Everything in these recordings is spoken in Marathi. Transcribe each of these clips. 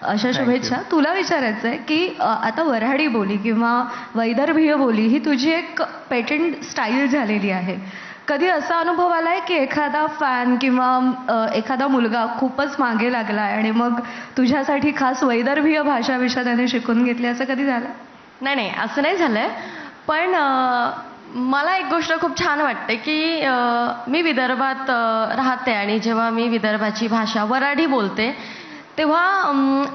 अशा शुभेच्छा. तुला विचारायचं आहे की आता वऱ्हाडी बोली किंवा वैदर्भीय बोली ही तुझी एक पेटंट स्टाईल झालेली आहे. कधी असा अनुभव आलाय की एखादा फॅन किंवा एखादा मुलगा खूपच मागे लागलाय आणि मग तुझ्यासाठी खास वैदर्भीय भाषा विषय त्याने शिकून घेतली, असं कधी झालं? नाही नाही, असं नाही झालंय. पण मला एक गोष्ट खूप छान वाटते की मी विदर्भात राहते आणि जेव्हा मी विदर्भाची भाषा वऱ्हाडी बोलते तेव्हा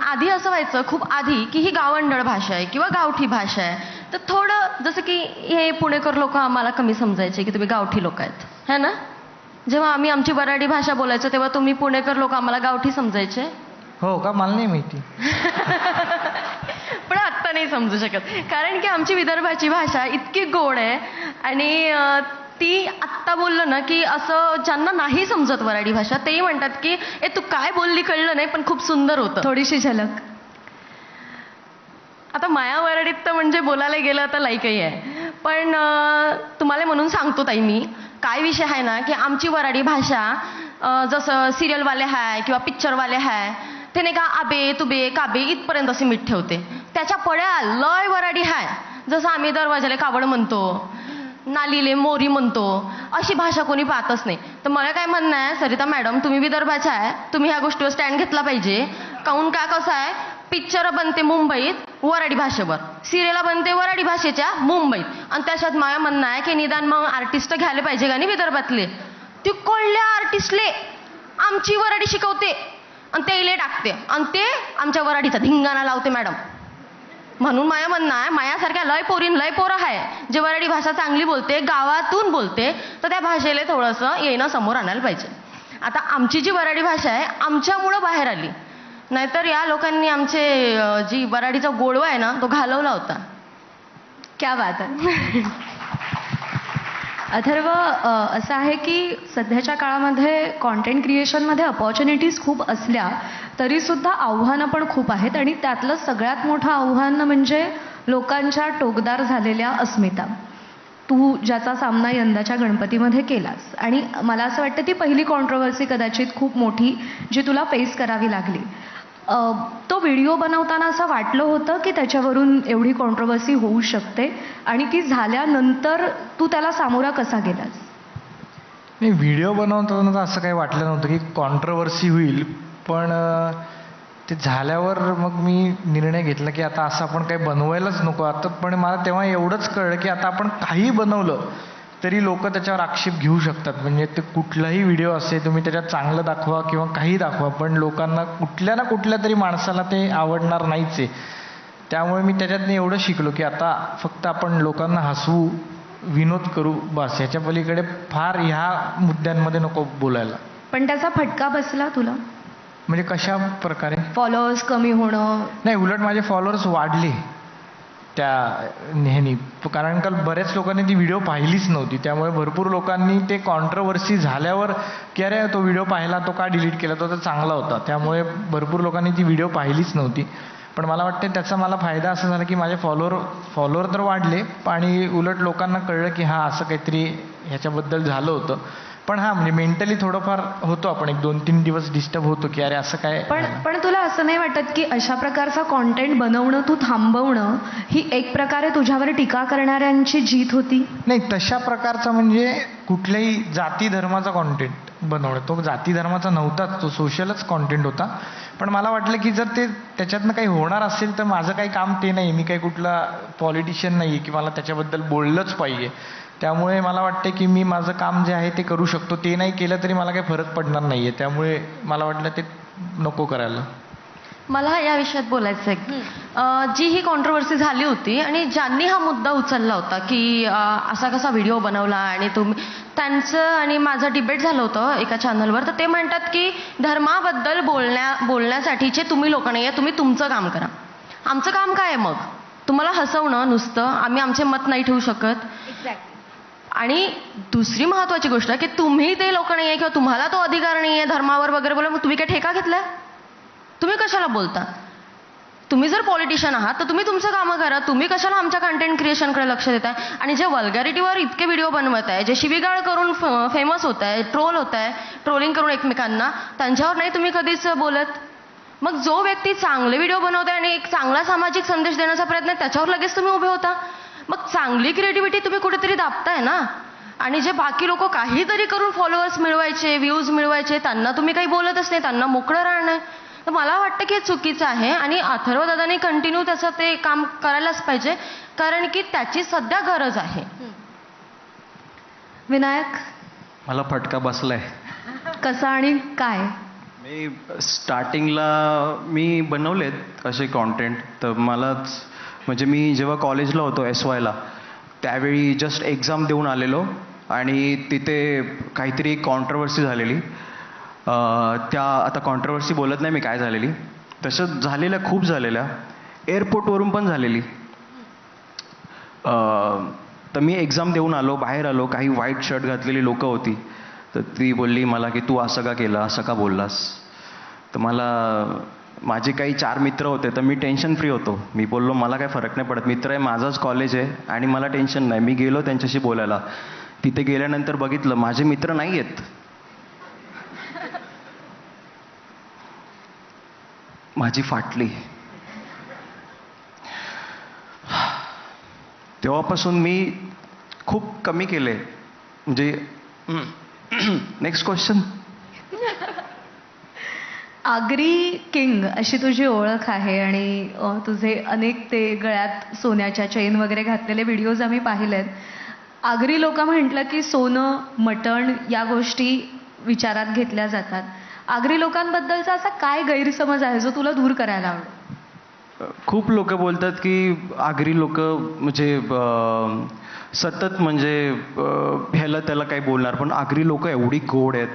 आधी असं व्हायचं, खूप आधी, की ही गावंढळ भाषा आहे किंवा गावठी भाषा आहे. तर थोडं जसं की हे पुणेकर लोक आम्हाला कमी समजायचे की तुम्ही गावठी लोक आहेत, है ना. जेव्हा आम्ही आमची वऱ्हाडी भाषा बोलायचो तेव्हा तुम्ही पुणेकर लोक आम्हाला गावठी समजायचे. हो का? मला नाही माहिती. पण आत्ता नाही समजू शकत, कारण की आमची विदर्भाची भाषा इतकी गोड आहे आणि ती आत्ता बोललं ना की असं ज्यांना नाही समजत वऱ्हाडी भाषा तेही म्हणतात की ए तू काय बोलली कळलं नाही पण खूप सुंदर होतं. थोडीशी झलक. आता माया वऱ्हाडीत तर म्हणजे बोलायला गेलं तर लाईकही आहे. पण तुम्हाला म्हणून सांगतो ताई, मी काय विषय आहे ना की आमची वऱ्हाडी भाषा जसं सिरियलवाले आहे किंवा पिक्चरवाले आहे ते नाही का आबे तुबे काबे इथपर्यंत असे मीठ ठेवते. त्याच्या पड्या लय वऱ्हाडी आहे. जसं आम्ही दरवाजाले कावड म्हणतो, नालीले मोरी म्हणतो, अशी भाषा कोणी पाहतच नाही. तर मला काय म्हणणं आहे, सरिता मॅडम तुम्ही विदर्भाच्या आहे, तुम्ही ह्या गोष्टीवर स्टँड घेतला पाहिजे. काहून का कसं आहे, पिक्चर बनते मुंबईत वऱ्हाडी भाषेवर, सिरियला बनते वऱ्हाडी भाषेच्या मुंबईत, आणि त्याच्यात माझं म्हणणं आहे की निदान मग आर्टिस्ट घ्यायला पाहिजे का नाही विदर्भातले. ती कोळल्या आर्टिस्टले आमची वऱ्हाडी शिकवते आणि ते इले टाकते आणि ते आमच्या वऱ्हाडीचा धिंगाणा लावते मॅडम. म्हणून माझं म्हणणं आहे, मायासारख्या लय पोरं आहे जे वऱ्हाडी भाषा चांगली बोलते, गावातून बोलते, तर त्या भाषेला थोडंसं येणं समोर आणायला पाहिजे. आता आमची जी वऱ्हाडी भाषा आहे आमच्यामुळं बाहेर आली, नाहीतर या लोकांनी आमचे जी वऱ्हाडीचा गोडवा आहे ना तो घालवला होता. क्या बात आहे. अथर्व, असं आहे की सध्याच्या काळामध्ये कॉन्टेंट क्रिएशनमध्ये अपॉर्च्युनिटीज खूप असल्या तरीसुद्धा आव्हानं पण खूप आहेत आणि त्यातलं सगळ्यात मोठं आव्हान म्हणजे लोकांच्या टोकदार झालेल्या अस्मिता. तू ज्याचा सामना यंदाच्या गणपतीमध्ये केलास आणि मला असं वाटतं ती पहिली कॉन्ट्रोवर्सी कदाचित खूप मोठी जी तुला फेस करावी लागली. तो व्हिडिओ बनवताना असं वाटलं होतं की त्याच्यावरून एवढी कॉन्ट्रोवर्सी होऊ शकते आणि ती झाल्यानंतर तू त्याला सामोरा कसा गेलास? नाही, व्हिडिओ बनवताना तर असं काही वाटलं नव्हतं की कॉन्ट्रोवर्सी होईल, पण ते झाल्यावर मग मी निर्णय घेतला की आता असं आपण काही बनवायलाच नको. आता पण मला तेव्हा एवढंच कळलं की आता आपण काही बनवलं तरी लोक त्याच्यावर आक्षेप घेऊ शकतात. म्हणजे ते कुठलाही व्हिडिओ असेल, तुम्ही त्याच्यात चांगलं दाखवा किंवा काही दाखवा, पण लोकांना कुठल्या ना कुठल्या तरी माणसाला ते आवडणार नाहीच आहे. त्यामुळे मी त्याच्यातनं एवढं शिकलो की आता फक्त आपण लोकांना हसवू, विनोद करू, बस. ह्याच्या पलीकडे फार ह्या मुद्द्यांमध्ये नको बोलायला. पण त्याचा फटका बसला तुला? म्हणजे कशा प्रकारे? फॉलोअर्स कमी होणं? नाही, उलट माझे फॉलोअर्स वाढले त्या ह्यानी, कारण का बऱ्याच लोकांनी ती व्हिडिओ पाहिलीच नव्हती. त्यामुळे भरपूर लोकांनी ते कॉन्ट्रोवर्सी झाल्यावर की अरे तो व्हिडिओ पाहिला, तो का डिलीट केला, तो तर चांगला होता. त्यामुळे भरपूर लोकांनी ती व्हिडिओ पाहिलीच नव्हती. पण मला वाटतं त्याचा मला फायदा असा झाला की माझे फॉलोअर तर वाढले आणि उलट लोकांना कळलं की हां असं काहीतरी ह्याच्याबद्दल झालं होतं. पण हां, म्हणजे मेंटली थोडंफार होतो आपण, 1-2-3 दिवस डिस्टर्ब होतो की अरे असं काय. पण तुला असं नाही वाटत की अशा प्रकारचा कॉन्टेंट बनवणं, तू थांबवणं ही एक प्रकारे तुझ्यावर टीका करणाऱ्यांची जीत होती? नाही, तशा प्रकारचा म्हणजे कुठल्याही जाती धर्माचा कॉन्टेंट बनवणं, तो जाती धर्माचा नव्हताच, तो सोशलच कॉन्टेंट होता. पण मला वाटलं की जर ते त्याच्यातनं काही होणार असेल तर माझं काही काम ते नाही. मी काही कुठला पॉलिटिशियन नाही आहे की मला त्याच्याबद्दल बोललंच पाहिजे. त्यामुळे मला वाटते की मी माझं काम जे आहे ते करू शकतो. ते नाही केलं तरी मला काही फरक पडणार नाही आहे. त्यामुळे मला वाटलं ते नको करायला. मला या विषयात बोलायचं आहे, जी ही कॉन्ट्रोवर्सी झाली होती आणि ज्यांनी हा मुद्दा उचलला होता की असा कसा व्हिडिओ बनवला, आणि तुम्ही त्यांचं आणि माझं डिबेट झालं होतं एका चॅनलवर. तर ते म्हणतात की धर्माबद्दल बोलण्यासाठीचे तुम्ही लोक नाही आहे, तुम्ही तुमचं काम करा. आमचं काम काय आहे मग? तुम्हाला हसवणं नुसतं? आम्ही आमचे मत नाही ठेवू शकत? आणि दुसरी महत्वाची गोष्ट की तुम्ही ते लोक नाही आहे किंवा तुम्हाला तो अधिकार नाही आहे धर्मावर वगैरे बोला. मग तुम्ही काय ठेका घेतलाय? तुम्ही कशाला बोलता? तुम्ही जर पॉलिटिशियन आहात तर तुम्ही तुमचं कामं करा. तुम्ही कशाला आमच्या कंटेंट क्रिएशनकडे लक्ष देताय? आणि जे वल्गॅरिटीवर इतके व्हिडिओ बनवत आहे, जे शिवीगाळ करून फेमस होत आहे, ट्रोल होत आहे, ट्रोलिंग करून एकमेकांना, त्यांच्यावर नाही तुम्ही कधीच बोलत. मग जो व्यक्ती चांगले व्हिडिओ बनवतोय आणि एक चांगला सामाजिक संदेश देण्याचा प्रयत्न आहे, त्याच्यावर लगेच तुम्ही उभे होता. मग चांगली क्रिएटिव्हिटी तुम्ही कुठेतरी दाबताय ना. आणि जे बाकी लोक काहीतरी करून फॉलोअर्स मिळवायचे, व्ह्यूज मिळवायचे, त्यांना तुम्ही काही बोलतच नाही, त्यांना मोकळं राहणं. तर मला वाटतं की हे चुकीचं आहे आणि अथर्व दादाने कंटिन्यू त्याचं ते काम करायलाच पाहिजे, कारण की त्याची सध्या गरज आहे. विनायक, मला फटका बसलाय. कसा आणि काय? मी स्टार्टिंगला मी बनवलेत असे कॉन्टेंट, तर मलाच म्हणजे मी जेव्हा कॉलेजला होतो SYला, त्यावेळी जस्ट एक्झाम देऊन आलेलो आणि तिथे काहीतरी एक कॉन्ट्रोवर्सी झालेली. त्या आता कॉन्ट्रोवर्सी बोलत नाही मी काय झालेली, तसं झालेल्या खूप झालेल्या, एअरपोर्टवरून पण झालेली. तर मी एक्झाम देऊन आलो, बाहेर आलो, काही व्हाईट शर्ट घातलेली लोकं होती. तर ती बोलली मला की तू असं का केलं, असं का बोललास. तर मला माझे काही 4 मित्र होते, तर मी टेन्शन फ्री होतो. मी बोललो मला काय फरक नाही पडत, मित्र आहे, माझंच कॉलेज आहे आणि मला टेन्शन नाही. मी गेलो त्यांच्याशी बोलायला. तिथे गेल्यानंतर बघितलं माझे मित्र नाही आहेत. माझी फाटली. तेव्हापासून मी खूप कमी केले. म्हणजे नेक्स्ट क्वेश्चन. आगरी किंग अशी तुझी ओळख आहे आणि तुझे अनेक ते गळ्यात सोन्याच्या चेन वगैरे घातलेले व्हिडिओज आम्ही पाहिलेत. आगरी लोक म्हटलं की सोनं, मटण या गोष्टी विचारात घेतल्या जातात. आगरी लोकांबद्दलचा असा काय गैरसमज आहे जो तुला दूर करायला आवडेल? खूप लोक बोलतात की आगरी लोक म्हणजे सतत म्हणजे ह्याला त्याला काही बोलणार, पण आगरी लोक एवढी गोड आहेत.